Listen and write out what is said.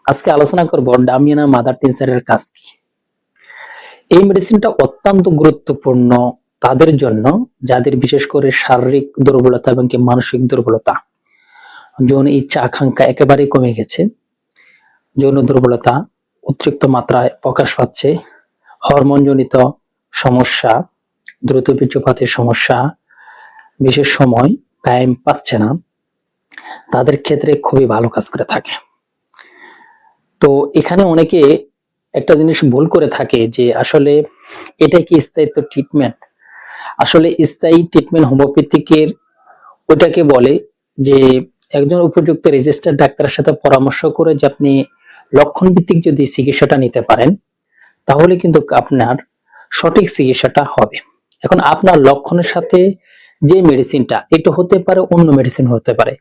আজকে আলোচনা করব ডামিয়ানা মাদার টিনচারের কাজ কি। এই মেডিসিনটা অত্যন্ত গুরুত্বপূর্ণ তাদের জন্য যাদের বিশেষ করে শারীরিক দুর্বলতা এবং কি মানসিক দুর্বলতা, যৌন ইচ্ছা আকাঙ্ক্ষা একেবারেই কমে গেছে, যৌন দুর্বলতা অতিরিক্ত মাত্রায় প্রকাশ পাচ্ছে, হরমোনজনিত সমস্যা, দ্রুত বীর্যপাতের সমস্যা, বিশেষ সময় টাইম পাচ্ছে না, তাদের ক্ষেত্রে খুবই ভালো কাজ করে থাকে। তো এখানে অনেকে একটা জিনিস ভুল করে থাকে যে আসলে এটা কি স্থায়িত্ব ট্রিটমেন্ট। আসলে স্থায়ী ট্রিটমেন্ট হোমিওপ্যাথিকের ওটাকে বলে যে একজন উপযুক্ত রেজিস্টার্ড ডাক্তারের সাথে পরামর্শ করে যে আপনি লক্ষণ ভিত্তিক যদি চিকিৎসাটা নিতে পারেন তাহলে কিন্তু আপনার সঠিক চিকিৎসাটা হবে। এখন আপনার লক্ষণের সাথে যে মেডিসিনটা এটা হতে পারে, অন্য মেডিসিন হতে পারে।